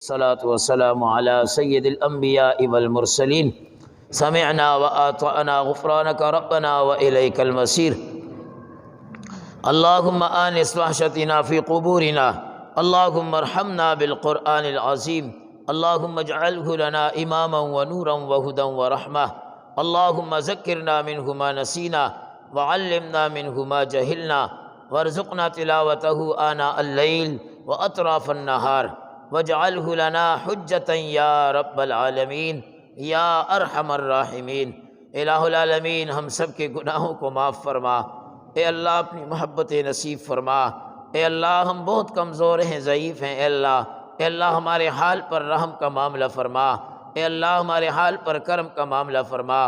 الصلاة والسلام على سيد الأنبياء والمرسلين سمعنا وآطعنا غفرانك ربنا وإليك المصير اللهم آنس وحشتنا في قبورنا اللهم ارحمنا بالقرآن العظيم اللهم اجعله لنا إماما ونورا وهدى ورحمة اللهم ذكرنا منه ما نسينا وعلمنا منه ما جهلنا وارزقنا تلاوته آناء الليل وأطراف النهار واجعله لنا حجة یا رب العالمین یا ارحم الراحمین۔ الہ العالمین ہم سب کے گناہوں کو معاف فرما، اے اللہ اپنی محبت نصیب فرما۔ اے اللہ ہم بہت کمزور ہیں، ضعیف ہیں، اے اللہ ہمارے حال پر رحم کا معاملہ فرما، اے اللہ ہمارے حال پر کرم کا معاملہ فرما۔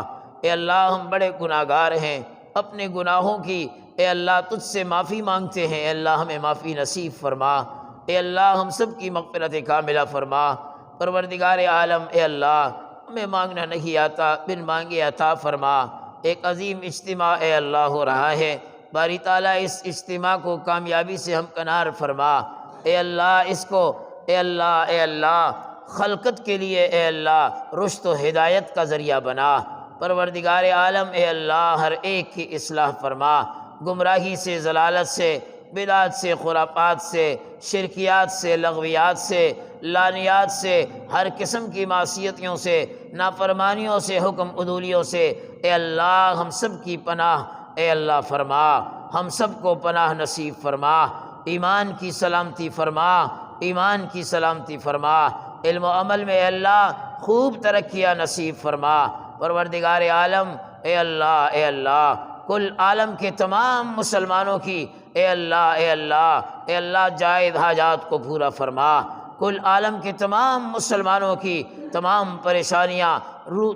اے اللہ ہم بڑے گناہ گار ہیں، اپنے گناہوں کی اے اللہ تجھ سے معافی مانگتے ہیں، اے اللہ ہمیں معافی نصیب فرما۔ اے اللہ ہم سب کی مغفرت کاملہ فرما۔ پروردگار عالم اے اللہ ہمیں مانگنا نہیں آتا، بن مانگے عطا فرما۔ ایک عظیم اجتماع اے اللہ ہو رہا ہے، باری تعالیٰ اس اجتماع کو کامیابی سے ہمکنار فرما۔ اے اللہ اس کو اے اللہ خلقت کے لیے اے اللہ رشد و ہدایت کا ذریعہ بنا۔ پروردگار عالم اے اللہ ہر ایک کی اصلاح فرما، گمراہی سے، ضلالت سے، بدعت سے، خرافات سے، شرکیات سے، لغویات سے، لعنیات سے، ہر قسم کی معصیتوں سے، نافرمانیوں سے، حکم عدولیوں سے اے اللہ ہم سب کی پناہ اے اللہ فرما، ہم سب کو پناہ نصیب فرما، ایمان کی سلامتی فرما، ایمان کی سلامتی فرما، علم و عمل میں اے اللہ خوب ترقیاں نصیب فرما۔ پروردگار عالم اے اللہ کل عالم کے تمام مسلمانوں کی اے اللہ جائز حاجات کو پورا فرما، کل عالم کے تمام مسلمانوں کی تمام پریشانیاں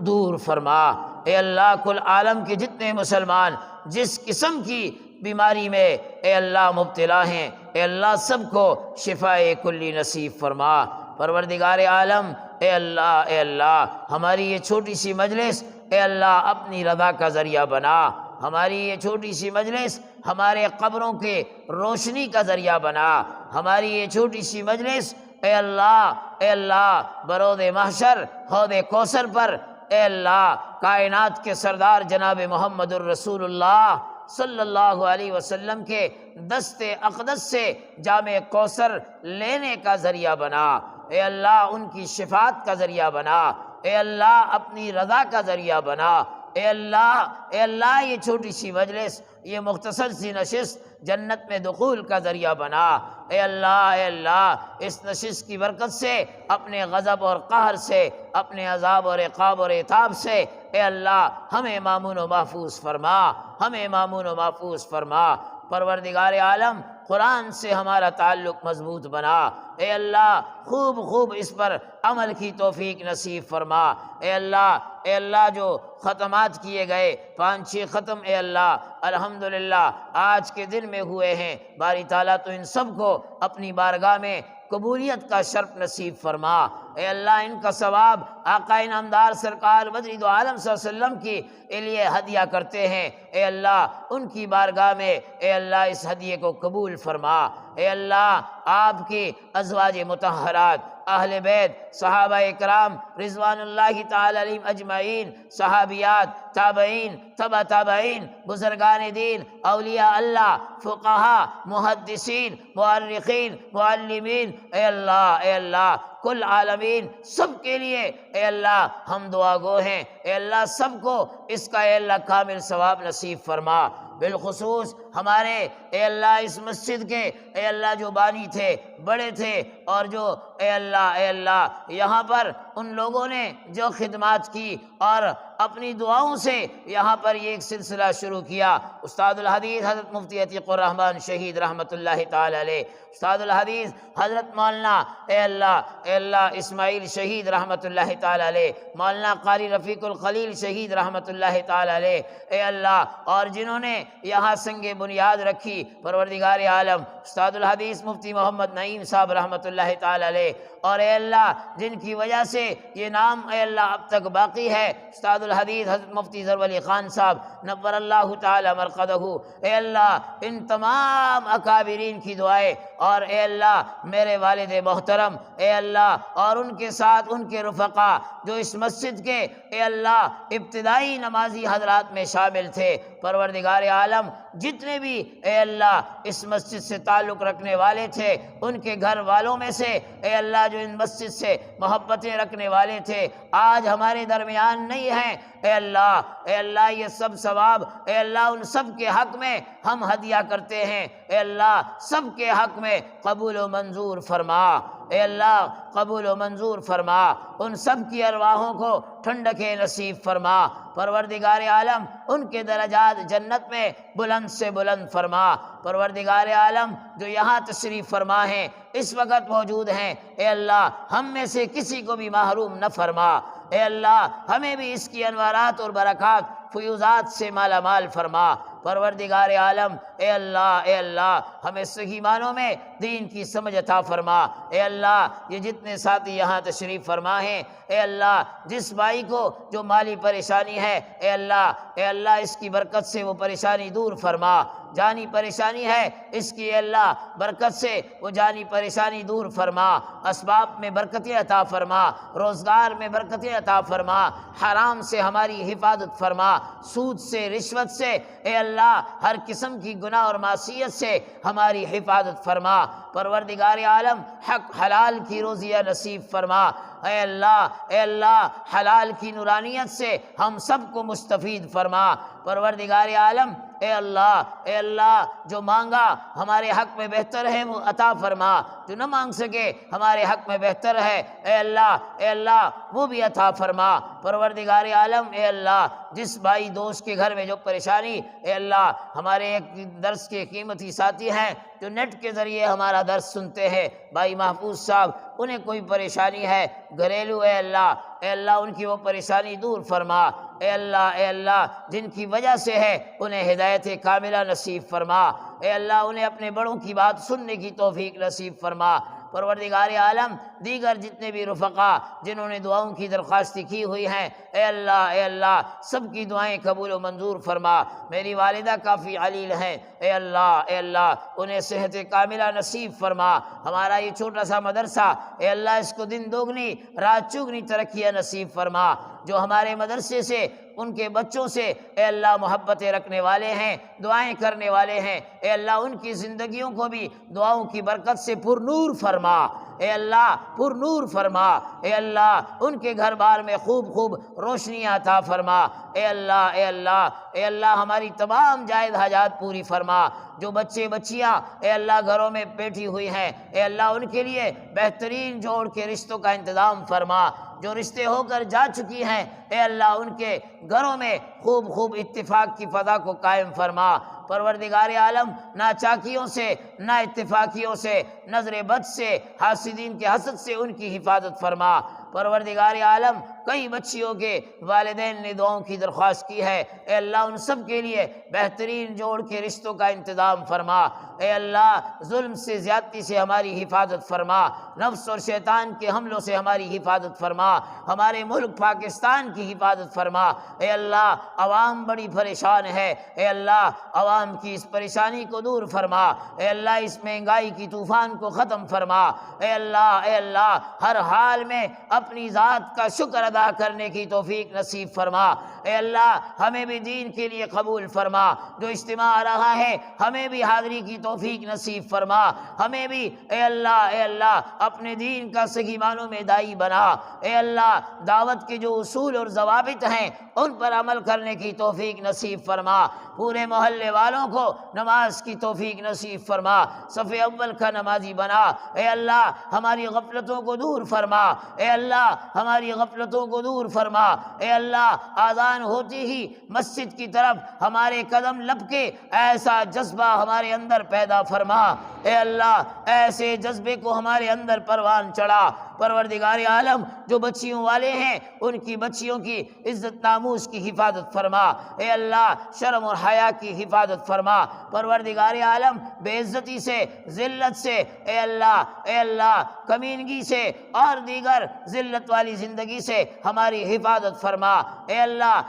دور فرما۔ اے اللہ کل عالم کے جتنے مسلمان جس قسم کی بیماری میں اے اللہ مبتلا ہیں اے اللہ سب کو شفاء کلی نصیب فرما۔ پروردگار عالم اے اللہ ہماری یہ چھوٹی سی مجلس اے اللہ اپنی رضا کا ذریعہ بنا، ہماری یہ چھوٹی سی مجلس ہمارے قبروں کے روشنی کا ذریعہ بنا، ہماری یہ چھوٹی سی مجلس اے اللہ برود محشر حوض کوثر پر اے اللہ کائنات کے سردار جناب محمد الرسول اللہ صلی اللہ علیہ وسلم کے دست اقدس سے جام کوثر لینے کا ذریعہ بنا، اے اللہ ان کی شفاعت کا ذریعہ بنا، اے اللہ اپنی رضا کا ذریعہ بنا۔ اے اللہ یہ چھوٹی سی مجلس، یہ مختصر سی نشست جنت میں دخول کا ذریعہ بنا۔ اے اللہ اس نشست کی برکت سے اپنے غضب اور قہر سے، اپنے عذاب اور عقاب اور عتاب سے اے اللہ ہمیں مامون و محفوظ فرما، ہمیں مامون و محفوظ فرما۔ پروردگار عالم قرآن سے ہمارا تعلق مضبوط بنا، اے اللہ خوب اس پر عمل کی توفیق نصیب فرما۔ اے اللہ جو ختمات کیے گئے 5-6 ختم اے اللہ الحمدللہ آج کے دن میں ہوئے ہیں، باری تعالیٰ تو ان سب کو اپنی بارگاہ میں قبولیت کا شرف نصیب فرما۔ اے اللہ ان کا ثواب آقا انعامدار سرکار بدری دو عالم صلی اللہ علیہ وسلم کی لیے ہدیہ کرتے ہیں، اے اللہ ان کی بارگاہ میں اے اللہ اس ہدیے کو قبول فرما۔ اے اللہ آپ کی ازواج مطہرات، اہل بیت، صحابہ اکرام رضوان اللہ تعالی علیہم اجمعین، صحابیات، تابعین، تبع تابعین، بزرگان دین، اولیاء اللہ، فقہاء، محدثین، مؤرخین، معلمین اے اللہ کل عالمین سب کے لیے اے اللہ ہم دعا گو ہیں، اے اللہ سب کو اس کا اے اللہ کامل ثواب نصیب فرما۔ بالخصوص ہمارے اے اللہ اس مسجد کے اے اللہ جو بانی تھے، بڑے تھے، اور جو اے اللہ یہاں پر ان لوگوں نے جو خدمات کی اور اپنی دعاؤں سے یہاں پر یہ ایک سلسلہ شروع کیا، استاد الحدیث حضرت مفتی عتیق الرحمن شہید رحمۃ اللہ تعالی علیہ، استاد الحدیث حضرت مولانا اے اللہ اسماعیل شہید رحمۃ اللہ تعالی علیہ، مولانا قاری رفیق الخلیل شہید رحمۃ اللہ تعالی علیہ اے اللہ، اور جنہوں نے یہاں سنگ بنیاد رکھی، پروردگار عالم استاد الحدیث مفتی محمد نعیم صاحب رحمۃ اللہ تعالی علیہ، اور اے اللہ جن کی وجہ سے یہ نام اے اللہ اب تک باقی ہے، استاد الحدیث حضرت مفتی ظفر علی خان صاحب نور اللہ تعالی مرقدہ، اے اللہ ان تمام اکابرین کی دعائیں، اور اے اللہ میرے والد محترم اے اللہ اور ان کے ساتھ ان کے رفقا جو اس مسجد کے اے اللہ ابتدائی نمازی حضرات میں شامل تھے، پروردگار عالم جتنے بھی اے اللہ اس مسجد سے تعلق رکھنے والے تھے، ان کے گھر والوں میں سے اے اللہ جو ان مسجد سے محبتیں رکھنے والے تھے آج ہمارے درمیان نہیں ہیں، اے اللہ یہ سب ثواب اے اللہ ان سب کے حق میں ہم ہدیہ کرتے ہیں، اے اللہ سب کے حق میں قبول و منظور فرما، اے اللہ قبول و منظور فرما، ان سب کی ارواحوں کو ٹھنڈک نصیب فرما، پروردگار عالم ان کے درجات جنت میں بلند سے بلند فرما، پروردگار عالم جو یہاں تشریف فرما ہیں اس وقت موجود ہیں، اے اللہ ہم میں سے کسی کو بھی محروم نہ فرما، اے اللہ ہمیں بھی اس کی انوارات اور برکات فیوزات سے مالا مال فرما، پروردگار عالم اے اللہ ہمیں صحیح معنوں میں دین کی سمجھ عطا فرما، اے اللہ یہ جتنے ساتھی یہاں تشریف فرما ہیں اے اللہ جس بھائی کو جو مالی پریشانی ہے اے اللہ اس کی برکت سے وہ پریشانی دور فرما، جانی پریشانی ہے اس کی اے اللہ برکت سے وہ جانی پریشانی دور فرما، اسباب میں برکتیں عطا فرما، روزگار میں برکتیں عطا فرما، حرام سے ہماری حفاظت فرما، سود سے رشوت سے اے اللہ ہر قسم کی گناہ اور معصیت سے ہماری حفاظت فرما، پروردگار عالم حق حلال کی روزیہ نصیب فرما، اے اللہ حلال کی نورانیت سے ہم سب کو مستفید فرما، پروردگار عالم اے اللہ جو مانگا ہمارے حق میں بہتر ہے وہ عطا فرما، جو نہ مانگ سکے ہمارے حق میں بہتر ہے اے اللہ وہ بھی عطا فرما، پروردگار عالم اے اللہ جس بھائی دوست کے گھر میں جو پریشانی اے اللہ ہمارے ایک درس کے قیمتی ساتھی ہیں جو نیٹ کے ذریعے ہمارا درس سنتے ہیں، بھائی محفوظ صاحب انہیں کوئی پریشانی ہے گھریلو اے اللہ ان کی وہ پریشانی دور فرما، اے اللہ جن کی وجہ سے ہے انہیں ہدایت کاملہ نصیب فرما، اے اللہ انہیں اپنے بڑوں کی بات سننے کی توفیق نصیب فرما، پروردگار عالم دیگر جتنے بھی رفقا جنہوں نے دعاؤں کی درخواست کی ہوئی ہیں اے اللہ سب کی دعائیں قبول و منظور فرما، میری والدہ کافی علیل ہیں اے اللہ انہیں صحت کاملہ نصیب فرما، ہمارا یہ چھوٹا سا مدرسہ اے اللہ اس کو دن دوگنی رات چوگنی ترقیاں نصیب فرما، جو ہمارے مدرسے سے ان کے بچوں سے اے اللہ محبتیں رکھنے والے ہیں، دعائیں کرنے والے ہیں اے اللہ ان کی زندگیوں کو بھی دعاؤں کی برکت سے پر نور فرما، اے اللہ پر نور فرما، اے اللہ ان کے گھر بار میں خوب روشنیاں عطا فرما، اے اللہ ہماری تمام جائز حاجات پوری فرما، جو بچے بچیاں اے اللہ گھروں میں بیٹھی ہوئی ہیں اے اللہ ان کے لیے بہترین جوڑ کے رشتوں کا انتظام فرما، جو رشتے ہو کر جا چکی ہیں اے اللہ ان کے گھروں میں خوب اتفاق کی فضا کو قائم فرما، پروردگار عالم ناچاکیوں سے نا اتفاقیوں سے نظر بد سے حاسدین کے حسد سے ان کی حفاظت فرما، پروردگار عالم کئی بچیوں کے والدین نے دعاؤں کی درخواست کی ہے اے اللہ ان سب کے لیے بہترین جوڑ کے رشتوں کا انتظام فرما، اے اللہ ظلم سے زیادتی سے ہماری حفاظت فرما، نفس اور شیطان کے حملوں سے ہماری حفاظت فرما، ہمارے ملک پاکستان کی حفاظت فرما، اے اللہ عوام بڑی پریشان ہے اے اللہ عوام کی اس پریشانی کو دور فرما، اے اللہ اس مہنگائی کی طوفان کو ختم فرما، اے اللہ ہر حال میں اپنی ذات کا شکر ادا کرنے کی توفیق نصیب فرما، اے اللہ ہمیں بھی دین کے لیے قبول فرما، جو اجتماع آ رہا ہے ہمیں بھی حاضری کی توفیق نصیب فرما، ہمیں بھی اے اللہ اپنے دین کا صحیح معنوں میں داعی بنا، اے اللہ دعوت کے جو اصول اور ضوابط ہیں ان پر عمل کرنے کی توفیق نصیب فرما، پورے محلے والوں کو نماز کی توفیق نصیب فرما، صف اول کا نمازی بنا، اے اللہ ہماری غفلتوں کو دور فرما، اے اللہ اللہ ہماری غفلتوں کو دور فرما، اے اللہ آذان ہوتی ہی مسجد کی طرف ہمارے قدم لپکے ایسا جذبہ ہمارے اندر پیدا فرما، اے اللہ ایسے جذبے کو ہمارے اندر پروان چڑھا۔ پروردگار عالم جو بچیوں والے ہیں ان کی بچیوں کی عزت ناموس کی حفاظت فرما، اے اللہ شرم اور حیا کی حفاظت فرما۔ پروردگار عالم بے عزتی سے، ذلت سے، اے اللہ کمینگی سے اور دیگر ذلت والی زندگی سے ہماری حفاظت فرما، اے اللہ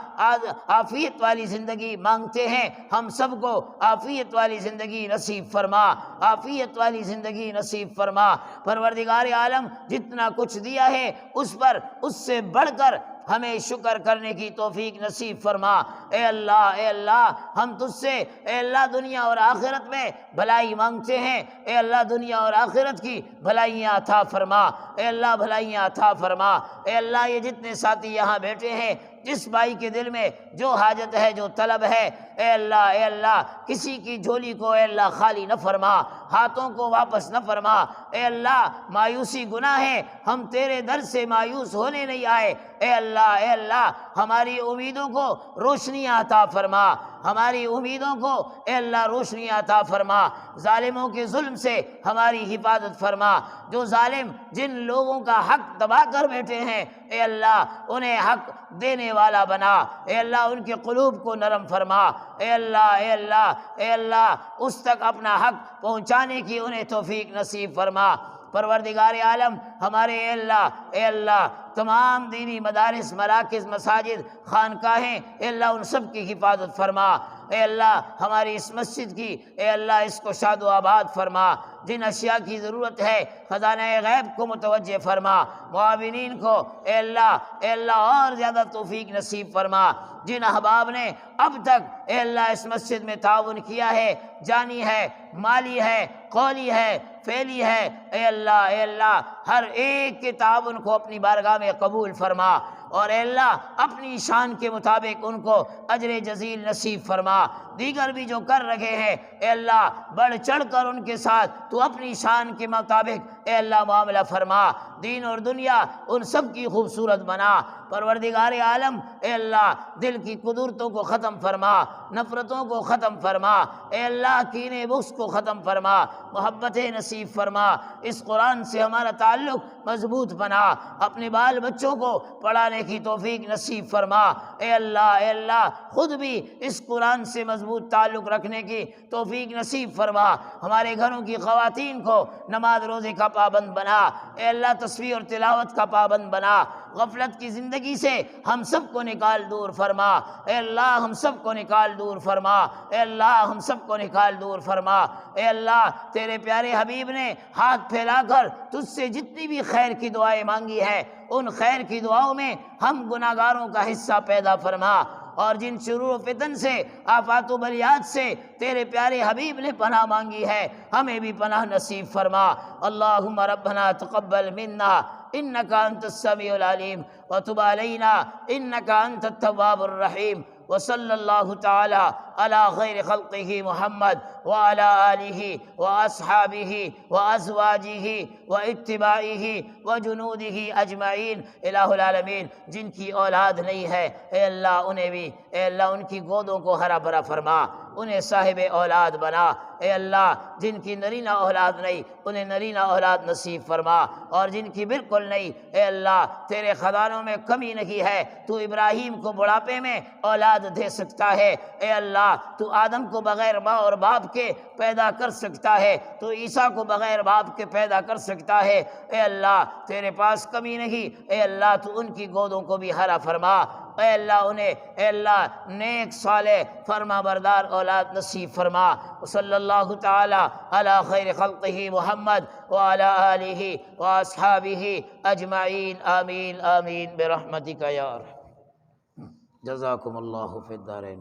عافیت والی زندگی مانگتے ہیں، ہم سب کو عافیت والی زندگی نصیب فرما، عافیت والی زندگی نصیب فرما۔ پروردگار عالم جتنا کچھ دیا ہے اس پر اس سے بڑھ کر ہمیں شکر کرنے کی توفیق نصیب فرما، اے اللہ ہم تجھ سے اے اللہ دنیا اور آخرت میں بھلائی مانگتے ہیں، اے اللہ دنیا اور آخرت کی بھلائیاں عطا فرما، اے اللہ بھلائیاں عطا فرما، اے اللہ یہ جتنے ساتھی یہاں بیٹھے ہیں جس بھائی کے دل میں جو حاجت ہے جو طلب ہے، اے اللہ کسی کی جھولی کو اے اللہ خالی نہ فرما، ہاتھوں کو واپس نہ فرما، اے اللہ مایوسی گناہ ہے، ہم تیرے در سے مایوس ہونے نہیں آئے، اے اللہ ہماری امیدوں کو روشنی عطا فرما، ہماری امیدوں کو اے اللہ روشنی عطا فرما، ظالموں کے ظلم سے ہماری حفاظت فرما، جو ظالم جن لوگوں کا حق دبا کر بیٹھے ہیں اے اللہ انہیں حق دینے والا بنا، اے اللہ ان کے قلوب کو نرم فرما، اے اللہ اس تک اپنا حق پہنچانے کی انہیں توفیق نصیب فرما۔ پروردگار عالم ہمارے اے اللہ تمام دینی مدارس، مراکز، مساجد، خانقاہیں اے اللہ ان سب کی حفاظت فرما، اے اللہ ہماری اس مسجد کی اے اللہ اس کو شاد و آباد فرما، جن اشیاء کی ضرورت ہے خزانہ غیب کو متوجہ فرما، معاونین کو اے اللہ اور زیادہ توفیق نصیب فرما، جن احباب نے اب تک اے اللہ اس مسجد میں تعاون کیا ہے، جانی ہے، مالی ہے، قولی ہے، فعلی ہے، اے اللہ ہر ایک کے تعاون کو اپنی بارگاہ میں قبول فرما، اور اے اللہ اپنی شان کے مطابق ان کو اجر جزیل نصیب فرما، دیگر بھی جو کر رہے ہیں اے اللہ بڑھ چڑھ کر ان کے ساتھ تو اپنی شان کے مطابق اے اللہ معاملہ فرما، دین اور دنیا ان سب کی خوبصورت بنا۔ پروردگار عالم اے اللہ دل کی قدرتوں کو ختم فرما، نفرتوں کو ختم فرما، اے اللہ کینے بغض کو ختم فرما، محبت نصیب فرما، اس قرآن سے ہمارا تعلق مضبوط بنا، اپنے بال بچوں کو پڑھانے کی توفیق نصیب فرما، اے اللہ خود بھی اس قرآن سے مضبوط تعلق رکھنے کی توفیق نصیب فرما، ہمارے گھروں کی خواتین کو نماز روزے کا پابند بنا، اے اللہ تسبیح اور تلاوت کا پابند بنا، غفلت کی زندگی سے ہم سب کو نکال دور فرما، اے اللہ ہم سب کو نکال دور فرما، اے اللہ ہم سب کو نکال دور فرما، اے اللہ تیرے پیارے حبیب نے ہاتھ پھیلا کر تجھ سے جتنی بھی خیر کی دعائیں مانگی ہے ان خیر کی دعاؤں میں ہم گناہگاروں کا حصہ پیدا فرما، اور جن شرور و فتن سے، آفات و بلیات سے تیرے پیارے حبیب نے پناہ مانگی ہے ہمیں بھی پناہ نصیب فرما۔ اللہم ربنا تقبل منا انک انت السمیع العلیم وتب علینا انک انت التواب الرحیم، وصلی اللہ تعالی علی خیر خلقہ محمد وعلی آلہ واصحابہ وازواجہ واتباعہ وجنودہ اجمعین۔ الہ العالمین جن کی اولاد نہیں ہے اے اللہ انہیں بھی اے اللہ ان کی گودوں کو ہرا بھرا فرما، انہیں صاحب اولاد بنا، اے اللہ جن کی نرینہ اولاد نہیں انہیں نرینہ اولاد نصیب فرما، اور جن کی بالکل نہیں اے اللہ تیرے خزانوں میں کمی نہیں ہے، تو ابراہیم کو بڑھاپے میں اولاد دے سکتا ہے، اے اللہ تو آدم کو بغیر ماں اور باپ کے پیدا کر سکتا ہے، تو عیسیٰ کو بغیر باپ کے پیدا کر سکتا ہے، اے اللہ تیرے پاس کمی نہیں، اے اللہ تو ان کی گودوں کو بھی ہرا فرما، اے اللہ انہیں اے اللہ نیک صالح فرما بردار اولاد نصیب فرما۔ صلی اللہ تعالی علی خیر خلقہ محمد وعلی آلہ واصحابہ اجمعین، آمین آمین برحمتک یا ارحم۔ جزاکم اللہ فی الدارین۔